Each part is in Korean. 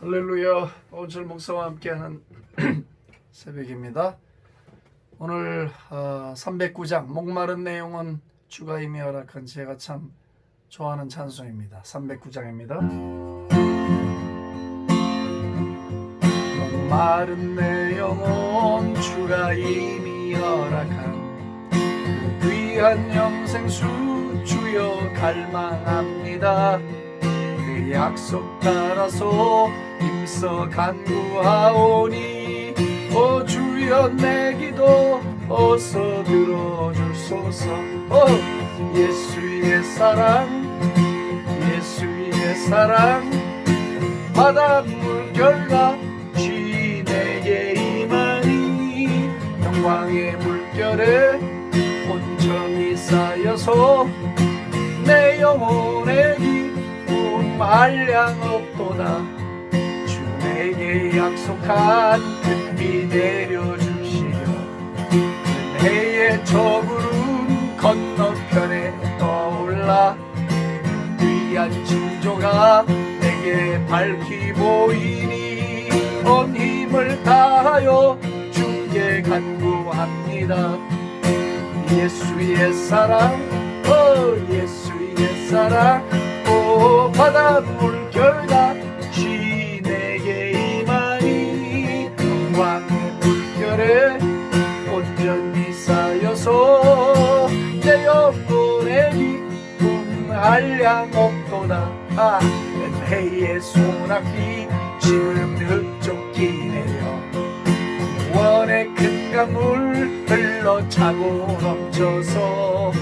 할렐루야. 오은철 목사와 함께하는 새벽입니다. 오늘 309장 목마른 내용은 주가 임히 허락한 제가 참 좋아하는 찬송입니다. 309장입니다. 목마른 내 영혼 주가 임히 허락한 그 귀한 영생수 주여 갈망합니다. 그 약속 따라서 힘써 간구하오니 오 주여 내 기도 어서 들어주소서. 예수의 사랑 예수의 사랑 바닷물 결과 쥐 내게 임하니 영광의 물결에 온전히 쌓여서 내 영혼의 기쁨 한량 없도다. 주 내게 약속한 금비 내려주시려 은혜의 저구름 건너편에 떠올라 귀한 징조가 내게 밝히 보이니 온 힘을 다하여 주께 간구합니다. 예수의 사랑 예수의 사랑 바닷물 결과 쥐 내게 임하니 영광의 물결에 온전히 쌓여서 내 영혼의 기쁨 한량 없도다. 은혜의 소낙비 지금 흙좁기 내려 원의 큰 강물 흘러차고 넘쳐서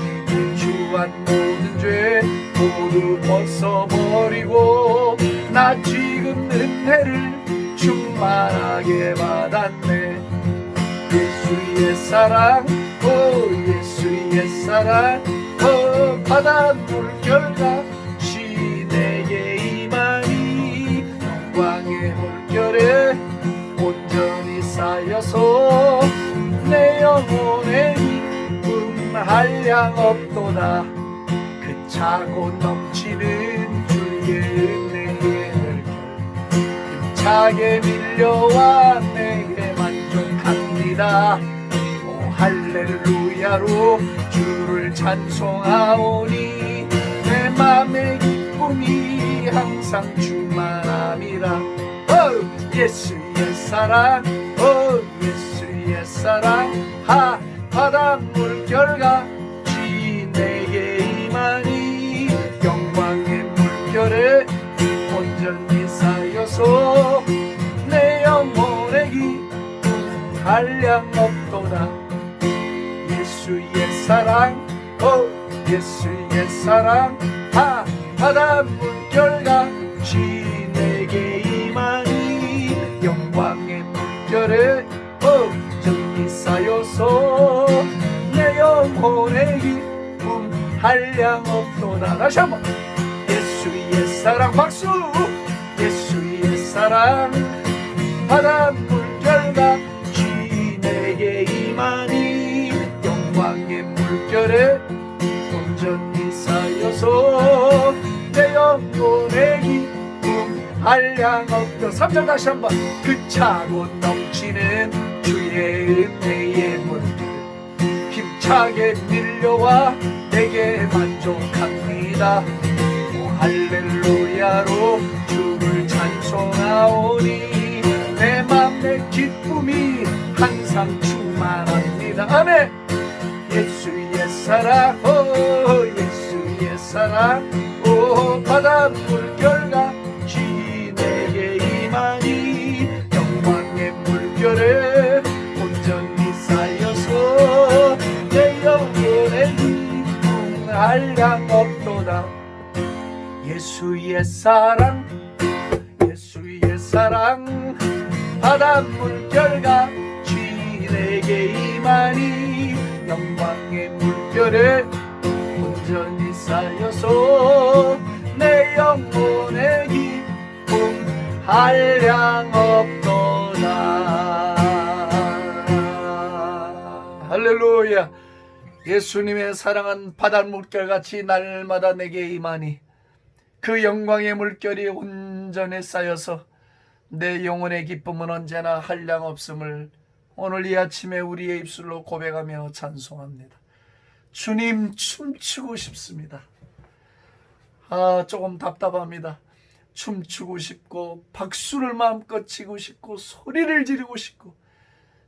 주한 모든 죄 모두 벗어버리고 나 지금 은혜를 충만하게 받았네. 예수의 사랑 예수의 사랑 바닷물 결과 쥐 내게 임하니 영광의 물결에 온전히 쌓여서 내 영혼의 기쁨 한량 없도다. 그 차고 넘치는 주의 은혜의 물결 힘차게 밀려와 내게 만족합니다. 오 할렐루야로 주를 찬송하오니 내 맘의 기쁨이 항상 충만함이라. 예수의 사랑 예수의 사랑 바닷물 결과 쥐 내게 임하니 영광의 물결에 온전히 쌓여서 내 영혼의 기쁨 한량 없도다. 예수의 사랑 예수의 사랑 바닷물 결과 쥐 내게 임하니 영광의 물결에 온전히 쌓여서 내 영혼의 기쁨 한량 없도다. 다시 한번 예수의 사랑 박수. 예수의 사랑 바닷물 결과 쥐 내게 임하니 영광의 물결에 온전히 쌓여서 내 영혼의 기쁨 한량 없다. 3절 다시 한번 그 차고 넘치는 주의 은혜의 물결 힘차게 밀려와 내게 만족합니다. 오 할렐루야로 주를 찬송하오니 내 맘의 기쁨이 항상 충만합니다. 아멘. 예수의 사랑 예수의 사랑 바닷물 결과 쥐 내게 임하니 영광의 물결에 온전히 쌓여서 내 영혼의 기쁨 한량 없도다. 예수의 사랑 예수의 사랑 바닷물 결과 쥐 내게 임하니 영광의 물결에 온전히 쌓여서 내 영혼의 기쁨 한량 없도다. 할렐루야. 예수님의 사랑은 바닷물결같이 날마다 내게 임하니 그 영광의 물결이 온전히 쌓여서 내 영혼의 기쁨은 언제나 한량없음을 오늘 이 아침에 우리의 입술로 고백하며 찬송합니다. 주님, 춤추고 싶습니다. 조금 답답합니다. 춤추고 싶고 박수를 마음껏 치고 싶고 소리를 지르고 싶고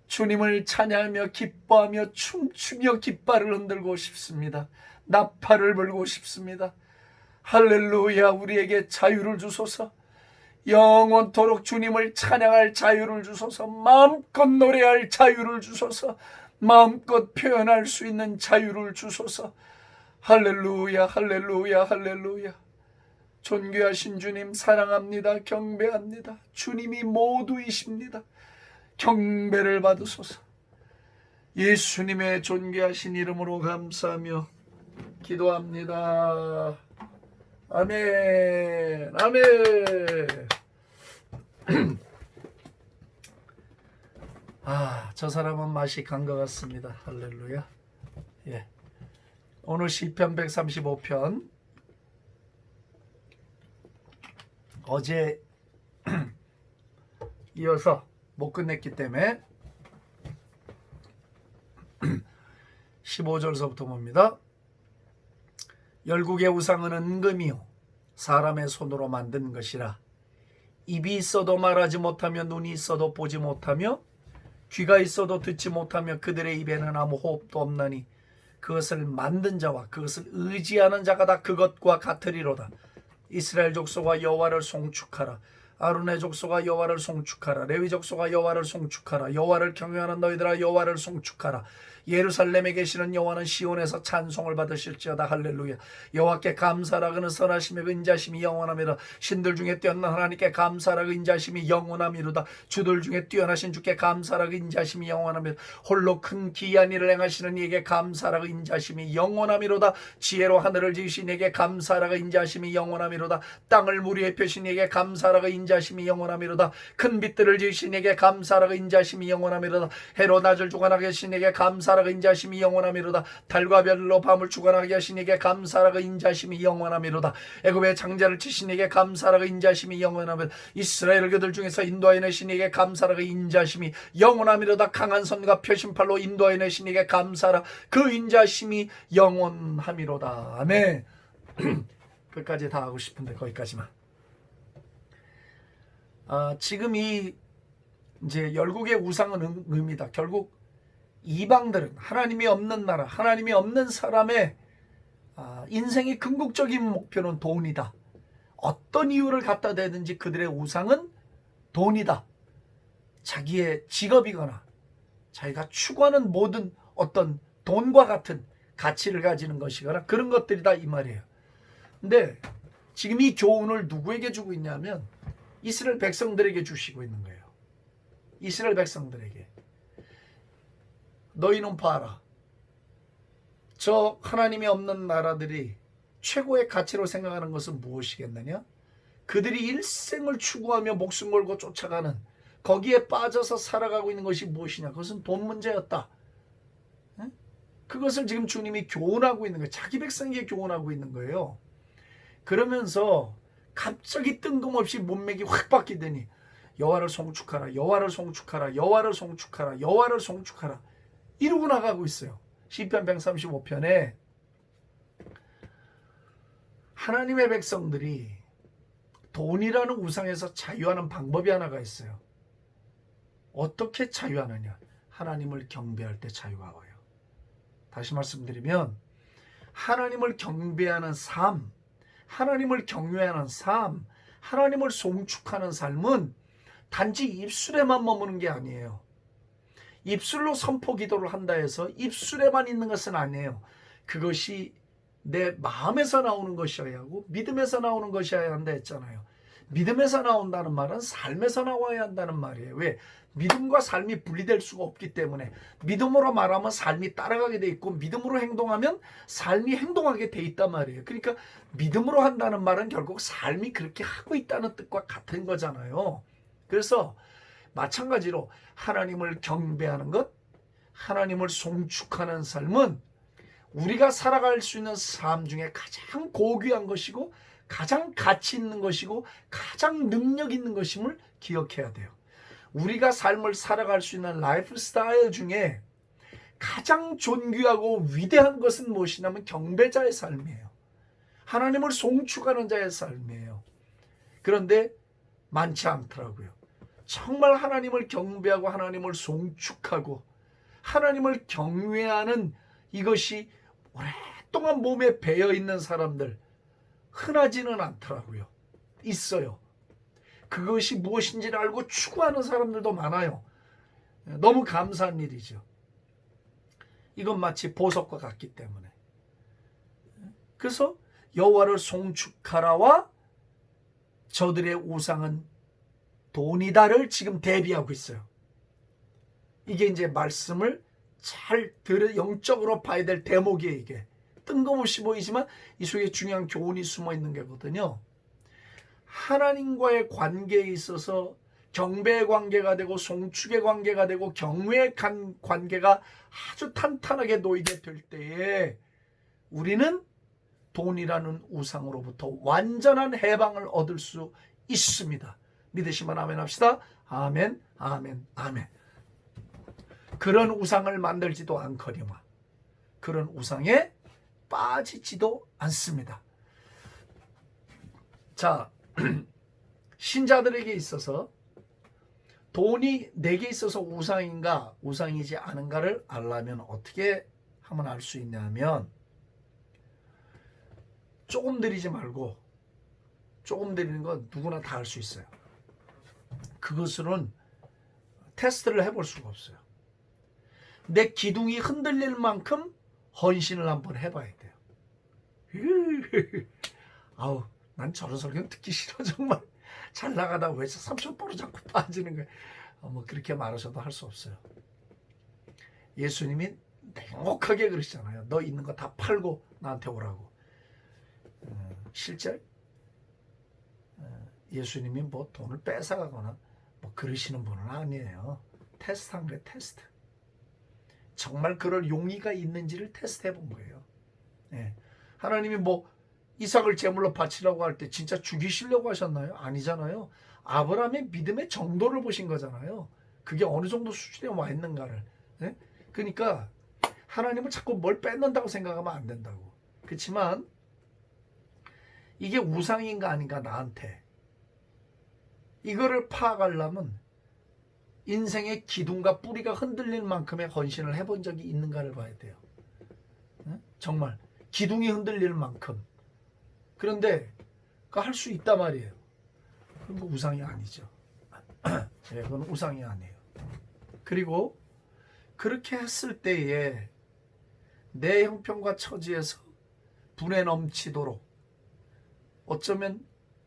주님을 찬양하며 기뻐하며 춤추며 깃발을 흔들고 싶습니다. 나팔을 불고 싶습니다. 할렐루야. 우리에게 자유를 주소서. 영원토록 주님을 찬양할 자유를 주소서. 마음껏 노래할 자유를 주소서. 마음껏 표현할 수 있는 자유를 주소서. 할렐루야, 할렐루야, 할렐루야. 존귀하신 주님 사랑합니다. 경배합니다. 주님이 모두이십니다. 경배를 받으소서. 예수님의 존귀하신 이름으로 감사하며 기도합니다. 아멘, 아멘. 저 사람은 맛이 간 것 같습니다. 할렐루야. 예. 오늘 시편 135편 어제 이어서 못 끝냈기 때문에 15절서부터 봅니다. 열국의 우상은 은금이요 사람의 손으로 만든 것이라. 입이 있어도 말하지 못하며 눈이 있어도 보지 못하며 귀가 있어도 듣지 못하며 그들의 입에는 아무 호흡도 없나니 그것을 만든 자와 그것을 의지하는 자가 다 그것과 같으리로다. 이스라엘 족속아 여호와를 송축하라. 아론의 족속아 여호와를 송축하라. 레위 족속아 여호와를 송축하라. 여호와를 경외하는 너희들아 여호와를 송축하라. 예루살렘에 계시는 여호와는 시온에서 찬송을 받으실지어다. 할렐루야. 여호와께 감사하라. 그는 선하심에 인자심이 영원하미로다. 신들 중에 뛰어난 하나님께 감사하라. 인자심이 영원하미로다. 주들 중에 뛰어나신 주께 감사하라. 인자심이 영원하미로다. 홀로 큰 기이한 일을 행하시는 이에게 감사하라. 인자심이 영원하미로다. 지혜로 하늘을 지으신 이에게 감사하라. 인자심이 영원하미로다. 땅을 무리에 펴신 이에게 감사하라. 인자심이 영원하미로다. 큰 빛들을 지으신 이에게 감사하라. 인자심이 영원하미로다. 해로 낮을 주관하게 하신 이에게 감사하라. 인자심이 영원하미로다. 달과 별로 밤을 주관하게 하신 이에게 감사하라. 인자심이 영원하미로다. 애굽의 장자를 치신 이에게 감사하라. 인자심이 영원하미로다. 이스라엘 그들 중에서 인도하여 내신 이에게 감사하라. 인자심이 영원하미로다. 강한 손과 펴신 팔로 인도하여 내신 이에게 감사하라. 그 인자심이 영원하미로다. 아멘. 끝까지 다 하고 싶은데 거기까지만. 지금 이제 열국의 우상은 의미다. 결국 이방들은 하나님이 없는 나라, 하나님이 없는 사람의 인생의 궁극적인 목표는 돈이다. 어떤 이유를 갖다 대든지 그들의 우상은 돈이다. 자기의 직업이거나 자기가 추구하는 모든 어떤 돈과 같은 가치를 가지는 것이거나 그런 것들이다 이 말이에요. 근데 지금 이 교훈을 누구에게 주고 있냐면 이스라엘 백성들에게 주시고 있는 거예요. 이스라엘 백성들에게. 너희는 봐라. 저 하나님이 없는 나라들이 최고의 가치로 생각하는 것은 무엇이겠느냐? 그들이 일생을 추구하며 목숨 걸고 쫓아가는 거기에 빠져서 살아가고 있는 것이 무엇이냐? 그것은 돈 문제였다. 그것을 지금 주님이 교훈하고 있는 거예요. 자기 백성에게 교훈하고 있는 거예요. 그러면서 갑자기 뜬금없이 문맥이 확 바뀌더니 여호와를 송축하라. 여호와를 송축하라. 여호와를 송축하라. 여호와를 송축하라. 이러고 나가고 있어요. 시편 135편에 하나님의 백성들이 돈이라는 우상에서 자유하는 방법이 하나가 있어요. 어떻게 자유하느냐? 하나님을 경배할 때 자유가 와요. 다시 말씀드리면 하나님을 경배하는 삶, 하나님을 경외하는 삶, 하나님을 송축하는 삶은 단지 입술에만 머무는 게 아니에요. 입술로 선포 기도를 한다 해서 입술에만 있는 것은 아니에요. 그것이 내 마음에서 나오는 것이어야 하고 믿음에서 나오는 것이어야 한다 했잖아요. 믿음에서 나온다는 말은 삶에서 나와야 한다는 말이에요. 왜? 믿음과 삶이 분리될 수가 없기 때문에 믿음으로 말하면 삶이 따라가게 돼 있고 믿음으로 행동하면 삶이 행동하게 돼 있단 말이에요. 그러니까 믿음으로 한다는 말은 결국 삶이 그렇게 하고 있다는 뜻과 같은 거잖아요. 그래서 마찬가지로 하나님을 경배하는 것, 하나님을 송축하는 삶은 우리가 살아갈 수 있는 삶 중에 가장 고귀한 것이고 가장 가치 있는 것이고 가장 능력 있는 것임을 기억해야 돼요. 우리가 삶을 살아갈 수 있는 라이프 스타일 중에 가장 존귀하고 위대한 것은 무엇이냐면 경배자의 삶이에요. 하나님을 송축하는 자의 삶이에요. 그런데 많지 않더라고요. 정말 하나님을 경배하고 하나님을 송축하고 하나님을 경외하는 이것이 오랫동안 몸에 배어 있는 사람들 흔하지는 않더라고요. 있어요. 그것이 무엇인지를 알고 추구하는 사람들도 많아요. 너무 감사한 일이죠. 이건 마치 보석과 같기 때문에. 그래서 여호와를 송축하라와 저들의 우상은 돈이다를 지금 대비하고 있어요. 이게 이제 말씀을 잘 영적으로 봐야 될 대목이에요. 이게 뜬금없이 보이지만 이 속에 중요한 교훈이 숨어 있는 거거든요. 하나님과의 관계에 있어서 경배의 관계가 되고 송축의 관계가 되고 경외의 관계가 아주 탄탄하게 놓이게 될 때에 우리는 돈이라는 우상으로부터 완전한 해방을 얻을 수 있습니다. 믿으시면 아멘 합시다. 아멘, 아멘, 아멘. 그런 우상을 만들지도 않거니와 그런 우상에 빠지지도 않습니다. 자, 신자들에게 있어서 돈이 내게 있어서 우상인가 우상이지 않은가를 알려면 어떻게 하면 알 수 있냐면 조금 드리지 말고 조금 드리는 건 누구나 다 할 수 있어요. 그것으로는 테스트를 해볼 수가 없어요. 내 기둥이 흔들릴 만큼 헌신을 한번 해봐야 돼요. 아우, 난 저런 설교 듣기 싫어. 정말 잘 나가다 왜 30% 자꾸 빠지는 거야. 뭐 그렇게 말하셔도 할 수 없어요. 예수님이 냉혹하게 그러시잖아요. 너 있는 거 다 팔고 나한테 오라고. 실제 예수님이 뭐 돈을 뺏어가거나 뭐 그러시는 분은 아니에요. 테스트한 거예요. 테스트. 정말 그럴 용의가 있는지를 테스트해 본 거예요. 예. 하나님이 뭐 이삭을 제물로 바치라고 할 때 진짜 죽이시려고 하셨나요? 아니잖아요. 아브라함의 믿음의 정도를 보신 거잖아요. 그게 어느 정도 수준에 와 있는가를. 예? 그러니까 하나님은 자꾸 뭘 뺏는다고 생각하면 안 된다고. 그렇지만 이게 우상인가 아닌가 나한테. 이거를 파악하려면 인생의 기둥과 뿌리가 흔들릴 만큼의 헌신을 해본 적이 있는가를 봐야 돼요. 예? 정말 기둥이 흔들릴 만큼. 그런데 그거 할 수 있단 말이에요. 그건 그 우상이 아니죠. 네, 그건 우상이 아니에요. 그리고 그렇게 했을 때에 내 형편과 처지에서 분에 넘치도록 어쩌면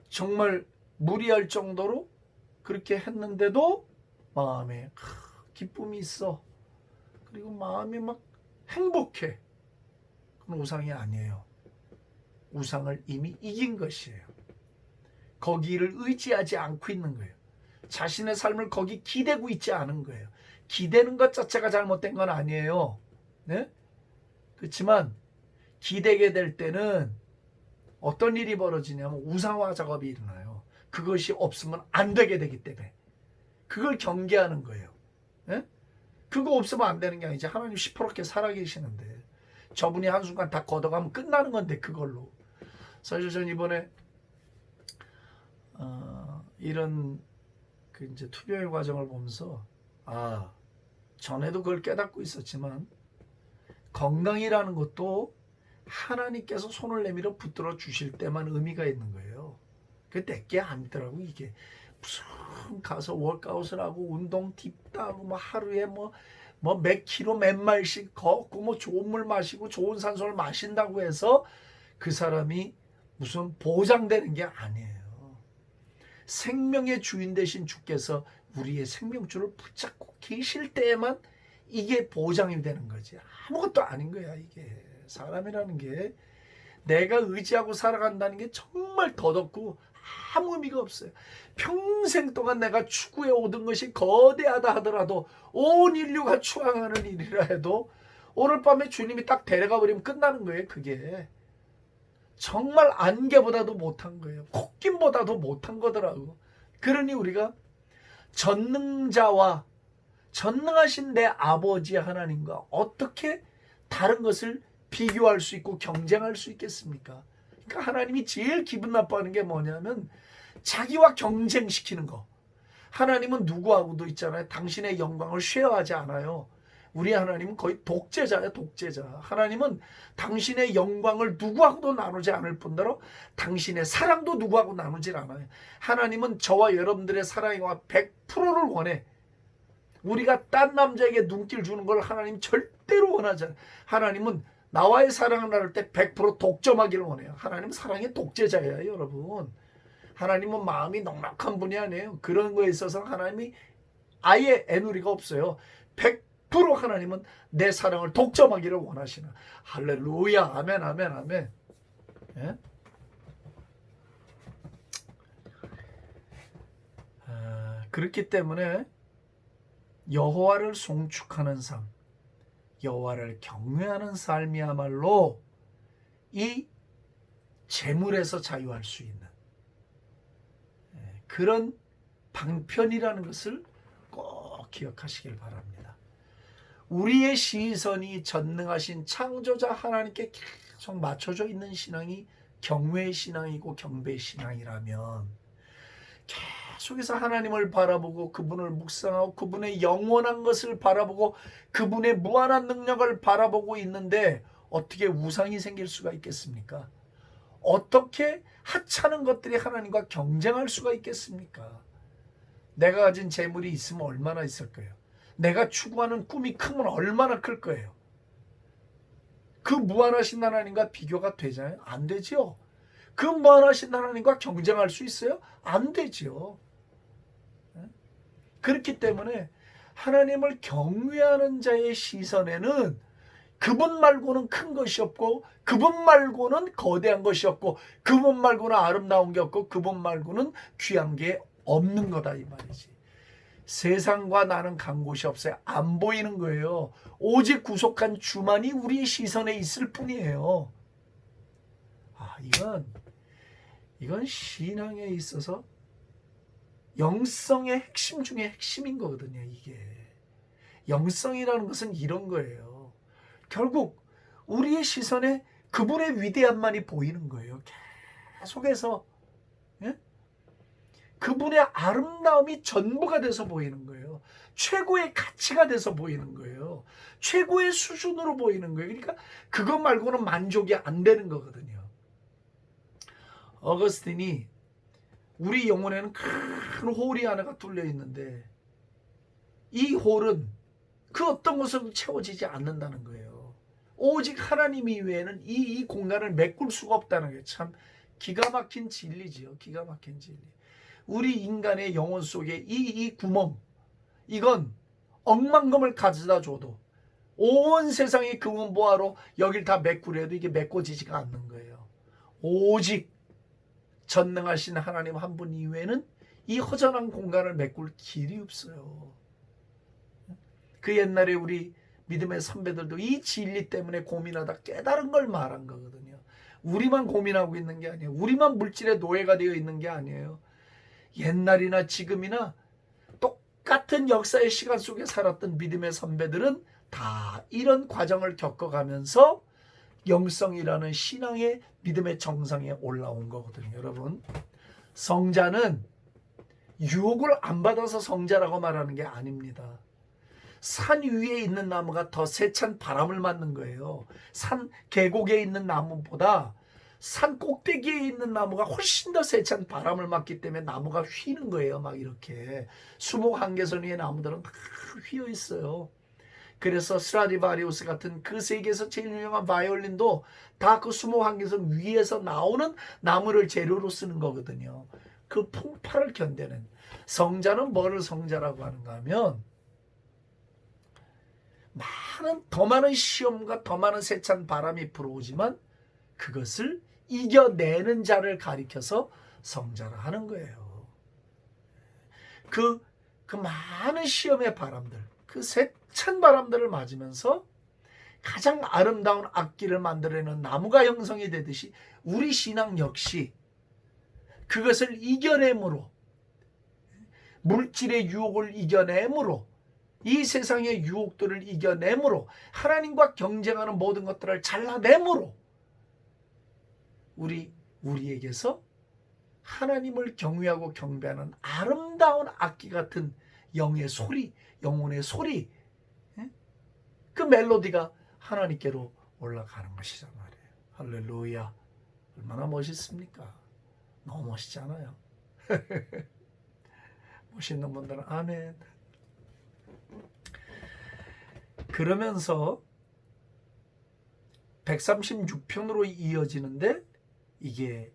정말 무리할 정도로 그렇게 했는데도 마음에 기쁨이 있어. 그리고 마음이 막 행복해. 그건 우상이 아니에요. 우상을 이미 이긴 것이에요. 거기를 의지하지 않고 있는 거예요. 자신의 삶을 거기 기대고 있지 않은 거예요. 기대는 것 자체가 잘못된 건 아니에요. 네? 그렇지만 기대게 될 때는 어떤 일이 벌어지냐면 우상화 작업이 일어나요. 그것이 없으면 안 되게 되기 때문에 그걸 경계하는 거예요. 네? 그거 없으면 안 되는 게 아니지. 하나님 시퍼렇게 살아계시는데 저분이 한순간 다 걷어가면 끝나는 건데 그걸로. 사실 전 이번에 이런 그 이제 투병의 과정을 보면서 전에도 그걸 깨닫고 있었지만 건강이라는 것도 하나님께서 손을 내밀어 붙들어 주실 때만 의미가 있는 거예요. 그게 내게 아니더라고. 이게 무슨 가서 워크아웃을 하고 운동 딥다고 뭐 하루에 뭐 몇 킬로 몇 마일씩 걷고 뭐 좋은 물 마시고 좋은 산소를 마신다고 해서 그 사람이 무슨 보장되는 게 아니에요. 생명의 주인 되신 주께서 우리의 생명줄을 붙잡고 계실 때에만 이게 보장이 되는 거지. 아무것도 아닌 거야. 이게 사람이라는 게 내가 의지하고 살아간다는 게 정말 더덥고 아무 의미가 없어요. 평생 동안 내가 추구해 오던 것이 거대하다 하더라도 온 인류가 추앙하는 일이라 해도 오늘 밤에 주님이 딱 데려가 버리면 끝나는 거예요. 그게 정말 안개보다도 못한 거예요. 콧김보다도 못한 거더라고. 그러니 우리가 전능자와 전능하신 내 아버지 하나님과 어떻게 다른 것을 비교할 수 있고 경쟁할 수 있겠습니까? 그러니까 하나님이 제일 기분 나빠하는 게 뭐냐면 자기와 경쟁시키는 거. 하나님은 누구하고도 있잖아요. 당신의 영광을 쉐어하지 않아요. 우리 하나님은 거의 독재자예요. 독재자. 하나님은 당신의 영광을 누구하고도 나누지 않을 뿐더러 당신의 사랑도 누구하고 나누질 않아요. 하나님은 저와 여러분들의 사랑과 100%를 원해. 우리가 딴 남자에게 눈길 주는 걸 하나님 절대로 원하지 않아요. 하나님은 나와의 사랑을 나눌 때 100% 독점하기를 원해요. 하나님은 사랑의 독재자예요, 여러분. 하나님은 마음이 넉넉한 분이 아니에요. 그런 거에 있어서 하나님이 아예 애누리가 없어요. 100% 하나님은 내 사랑을 독점하기를 원하시는. 할렐루야. 아멘, 아멘, 아멘. 예? 그렇기 때문에 여호와를 송축하는 삶, 여호와를 경외하는 삶이야말로 이 재물에서 자유할 수 있는 그런 방편이라는 것을 꼭 기억하시길 바랍니다. 우리의 시선이 전능하신 창조자 하나님께 계속 맞춰져 있는 신앙이 경외의 신앙이고 경배의 신앙이라면 계속해서 하나님을 바라보고 그분을 묵상하고 그분의 영원한 것을 바라보고 그분의 무한한 능력을 바라보고 있는데 어떻게 우상이 생길 수가 있겠습니까? 어떻게 하찮은 것들이 하나님과 경쟁할 수가 있겠습니까? 내가 가진 재물이 있으면 얼마나 있을 거예요? 내가 추구하는 꿈이 크면 얼마나 클 거예요? 그 무한하신 하나님과 비교가 되잖아요? 안 되죠. 그 무한하신 하나님과 경쟁할 수 있어요? 안 되죠. 그렇기 때문에 하나님을 경외하는 자의 시선에는 그분 말고는 큰 것이 없고 그분 말고는 거대한 것이 없고 그분 말고는 아름다운 게 없고 그분 말고는 귀한 게 없는 거다 이 말이지. 세상과 나는 간 곳이 없어요. 안 보이는 거예요. 오직 구속한 주만이 우리 시선에 있을 뿐이에요. 이건 신앙에 있어서 영성의 핵심 중에 핵심인 거거든요. 이게 영성이라는 것은 이런 거예요. 결국 우리의 시선에 그분의 위대함만이 보이는 거예요. 계속해서 그분의 아름다움이 전부가 돼서 보이는 거예요. 최고의 가치가 돼서 보이는 거예요. 최고의 수준으로 보이는 거예요. 그러니까 그것 말고는 만족이 안 되는 거거든요. 어거스틴이 우리 영혼에는 큰 홀이 하나가 뚫려 있는데 이 홀은 그 어떤 것으로도 채워지지 않는다는 거예요. 오직 하나님 이외에는 이 공간을 메꿀 수가 없다는 게 참 기가 막힌 진리지요. 기가 막힌 진리. 우리 인간의 영혼 속에 이 구멍, 이건 억만금을 가져다 줘도 온 세상의 금은 보화로 여길 다 메꾸려도 이게 메꿔지지가 않는 거예요. 오직 전능하신 하나님 한 분 이외에는 이 허전한 공간을 메꿀 길이 없어요. 그 옛날에 우리 믿음의 선배들도 이 진리 때문에 고민하다 깨달은 걸 말한 거거든요. 우리만 고민하고 있는 게 아니에요. 우리만 물질의 노예가 되어 있는 게 아니에요. 옛날이나 지금이나 똑같은 역사의 시간 속에 살았던 믿음의 선배들은 다 이런 과정을 겪어가면서 영성이라는 신앙의 믿음의 정상에 올라온 거거든요. 여러분, 성자는 유혹을 안 받아서 성자라고 말하는 게 아닙니다. 산 위에 있는 나무가 더 세찬 바람을 맞는 거예요. 산 계곡에 있는 나무보다 산 꼭대기에 있는 나무가 훨씬 더 세찬 바람을 맞기 때문에 나무가 휘는 거예요. 막 이렇게 수목 한계선 위에 나무들은 다 휘어 있어요. 그래서 스트라디바리우스 같은 그 세계에서 제일 유명한 바이올린도 다 그 수목 한계선 위에서 나오는 나무를 재료로 쓰는 거거든요. 그 풍파를 견뎌낸 성자는 뭐를 성자라고 하는가 하면 더 많은 시험과 더 많은 세찬 바람이 불어오지만 그것을 이겨내는 자를 가리켜서 성자라 하는 거예요. 그 많은 시험의 바람들, 그 세찬 바람들을 맞으면서 가장 아름다운 악기를 만들어내는 나무가 형성이 되듯이 우리 신앙 역시 그것을 이겨내므로, 물질의 유혹을 이겨내므로, 이 세상의 유혹들을 이겨내므로, 하나님과 경쟁하는 모든 것들을 잘라내므로 우리에게서 하나님을 경외하고 경배하는 아름다운 악기 같은 영의 소리, 영혼의 소리, 그 멜로디가 하나님께로 올라가는 것이란 말이에요. 할렐루야. 얼마나 멋있습니까? 너무 멋있잖아요. 멋있는 분들은 아멘. 그러면서 136편으로 이어지는데 이게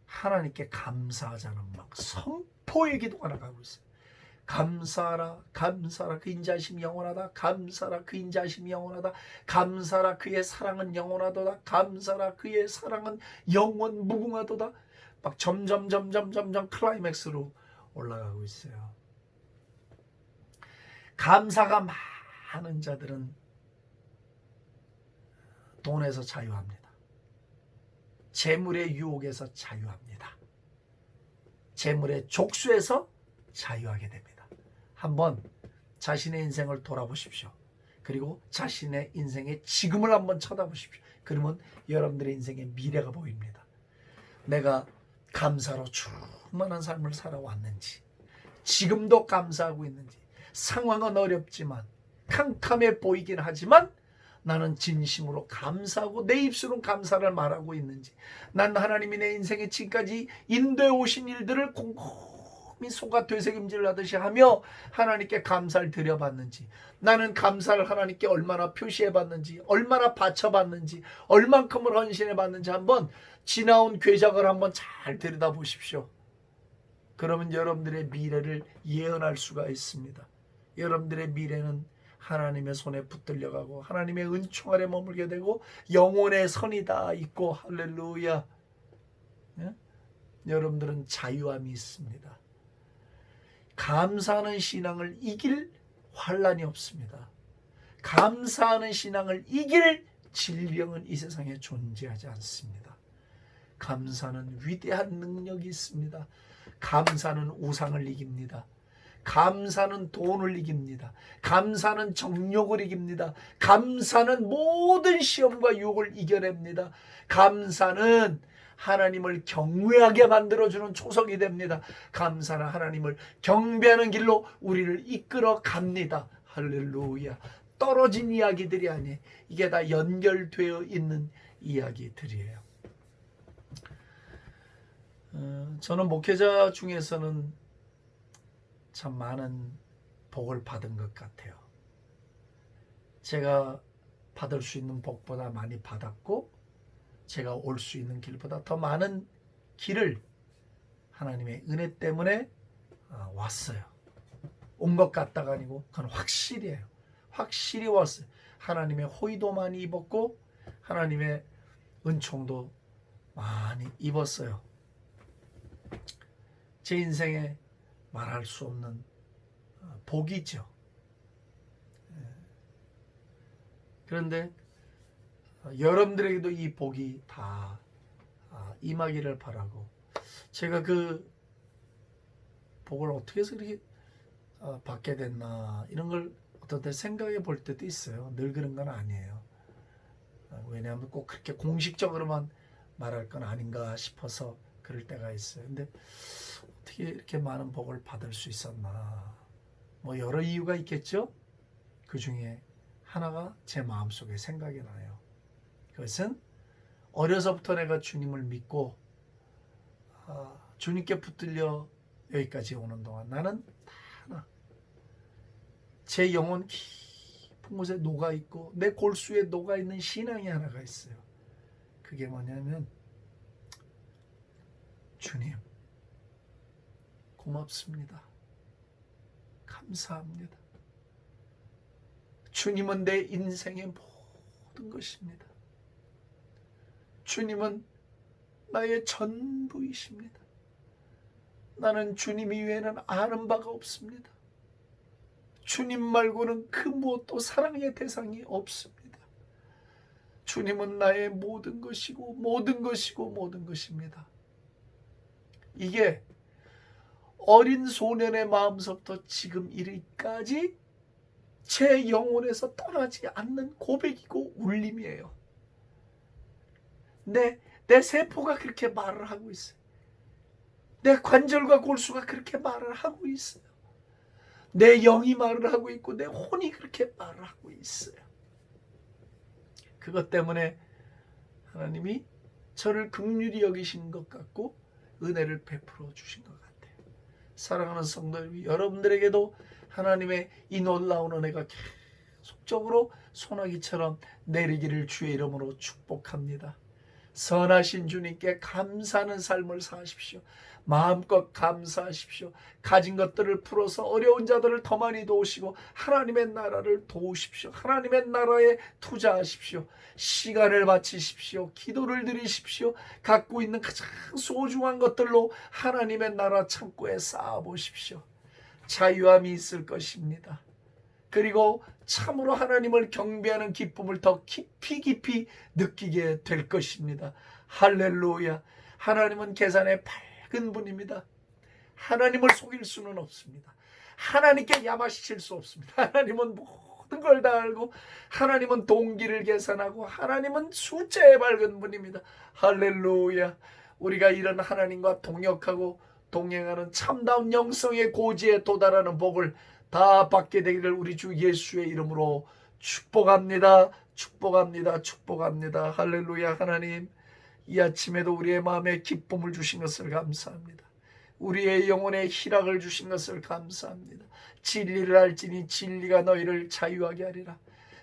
하나님께 감사하자는 막 선포의 기도가 나가고 있어요. 감사하라, 감사하라, 그 인자하심이 영원하다. 감사하라, 그 인자하심이 영원하다. 감사하라, 그의 사랑은 영원하도다. 감사하라, 그의 사랑은 영원 무궁하도다. 막 점점 클라이맥스로 올라가고 있어요. 감사가 많은 자들은 돈에서 자유합니다. 재물의 유혹에서 자유합니다. 재물의 족수에서 자유하게 됩니다. 한번 자신의 인생을 돌아보십시오. 그리고 자신의 인생의 지금을 한번 쳐다보십시오. 그러면 여러분들의 인생의 미래가 보입니다. 내가 감사로 충만한 삶을 살아왔는지, 지금도 감사하고 있는지, 상황은 어렵지만 캄캄해 보이긴 하지만 나는 진심으로 감사하고 내 입술은 감사를 말하고 있는지, 난 하나님이 내 인생에 지금까지 인도해 오신 일들을 곰곰이 소가 되새김질 하듯이 하며 하나님께 감사를 드려봤는지, 나는 감사를 하나님께 얼마나 표시해봤는지, 얼마나 바쳐봤는지, 얼만큼을 헌신해봤는지 한번 지나온 궤적을 한번 잘 들여다보십시오. 그러면 여러분들의 미래를 예언할 수가 있습니다. 여러분들의 미래는 하나님의 손에 붙들려가고 하나님의 은총 아래 머물게 되고 영혼의 선이 다 있고, 할렐루야. 예? 여러분들은 자유함이 있습니다. 감사하는 신앙을 이길 환난이 없습니다. 감사하는 신앙을 이길 질병은 이 세상에 존재하지 않습니다. 감사는 위대한 능력이 있습니다. 감사는 우상을 이깁니다. 감사는 돈을 이깁니다. 감사는 정욕을 이깁니다. 감사는 모든 시험과 유혹을 이겨냅니다. 감사는 하나님을 경외하게 만들어주는 초석이 됩니다. 감사는 하나님을 경배하는 길로 우리를 이끌어 갑니다. 할렐루야. 떨어진 이야기들이 아니에요. 이게 다 연결되어 있는 이야기들이에요. 저는 목회자 중에서는 참 많은 복을 받은 것 같아요. 제가 받을 수 있는 복보다 많이 받았고, 제가 올 수 있는 길보다 더 많은 길을 하나님의 은혜 때문에 왔어요. 온 것 같다가 아니고 그건 확실해요. 확실히 왔어요. 하나님의 호의도 많이 입었고 하나님의 은총도 많이 입었어요. 제 인생에 말할 수 없는 복이죠. 그런데 여러분들에게도 이 복이 다 임하기를 바라고, 제가 그 복을 어떻게 해서 이렇게 받게 됐나 이런 걸 어떤 때 생각해 볼 때도 있어요. 늘 그런 건 아니에요. 왜냐하면 꼭 그렇게 공식적으로만 말할 건 아닌가 싶어서 그럴 때가 있어요. 근데 어떻게 이렇게 많은 복을 받을 수 있었나, 뭐 여러 이유가 있겠죠. 그 중에 하나가 제 마음속에 생각이 나요. 그것은 어려서부터 내가 주님을 믿고 주님께 붙들려 여기까지 오는 동안 나는 하나, 제 영혼 깊은 곳에 녹아있고 내 골수에 녹아있는 신앙이 하나가 있어요. 그게 뭐냐면, 주님 고맙습니다. 감사합니다. 주님은 내 인생의 모든 것입니다. 주님은 나의 전부이십니다. 나는 주님 이외에는 아는 바가 없습니다. 주님 말고는 그 무엇도 사랑의 대상이 없습니다. 주님은 나의 모든 것이고 모든 것이고 모든 것입니다. 이게 어린 소년의 마음서부터 지금 이르기까지 제 영혼에서 떠나지 않는 고백이고 울림이에요. 내 세포가 그렇게 말을 하고 있어요. 내 관절과 골수가 그렇게 말을 하고 있어요. 내 영이 말을 하고 있고 내 혼이 그렇게 말을 하고 있어요. 그것 때문에 하나님이 저를 긍휼히 여기신 것 같고 은혜를 베풀어 주신 것 같아요. 사랑하는 성도 여러분, 여러분들에게도 하나님의 이 놀라운 은혜가 계속적으로 소나기처럼 내리기를 주의 이름으로 축복합니다. 선하신 주님께 감사하는 삶을 사십시오. 마음껏 감사하십시오. 가진 것들을 풀어서 어려운 자들을 더 많이 도우시고 하나님의 나라를 도우십시오. 하나님의 나라에 투자하십시오. 시간을 바치십시오. 기도를 드리십시오. 갖고 있는 가장 소중한 것들로 하나님의 나라 창고에 쌓아보십시오. 자유함이 있을 것입니다. 그리고 참으로 하나님을 경배하는 기쁨을 더 깊이 느끼게 될 것입니다. 할렐루야. 하나님은 계산의 밝은 분입니다. 하나님을 속일 수는 없습니다. 하나님께 야마시칠 수 없습니다. 하나님은 모든 걸 다 알고 하나님은 동기를 계산하고 하나님은 숫자에 밝은 분입니다. 할렐루야. 우리가 이런 하나님과 동역하고 동행하는 참다운 영성의 고지에 도달하는 복을 다 받게 되기를 우리 주 예수의 이름으로 축복합니다. 축복합니다. 축복합니다. 할렐루야. 하나님, 이 아침에도 우리의 마음에 기쁨을 주신 것을 감사합니다. 우리의 영혼에 희락을 주신 것을 감사합니다. 진리를 알지니 진리가 너희를 자유하게 하리라.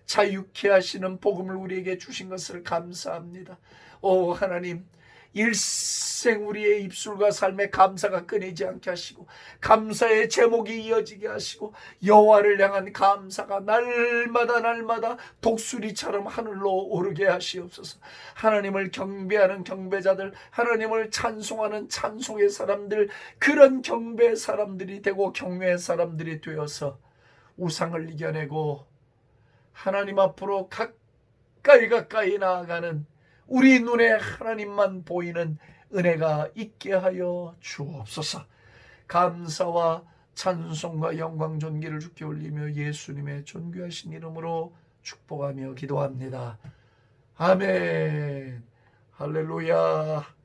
자유케 하시는 복음을 우리에게 주신 것을 감사합니다. 오 하나님, 일생 우리의 입술과 삶에 감사가 끊이지 않게 하시고 감사의 제목이 이어지게 하시고 여호와를 향한 감사가 날마다 독수리처럼 하늘로 오르게 하시옵소서. 하나님을 경배하는 경배자들, 하나님을 찬송하는 찬송의 사람들, 그런 경배의 사람들이 되고 경외의 사람들이 되어서 우상을 이겨내고 하나님 앞으로 가까이 나아가는 우리 눈에 하나님만 보이는 은혜가 있게 하여 주옵소서. 감사와 찬송과 영광 존귀를 주께 올리며 예수님의 존귀하신 이름으로 축복하며 기도합니다. 아멘. 할렐루야.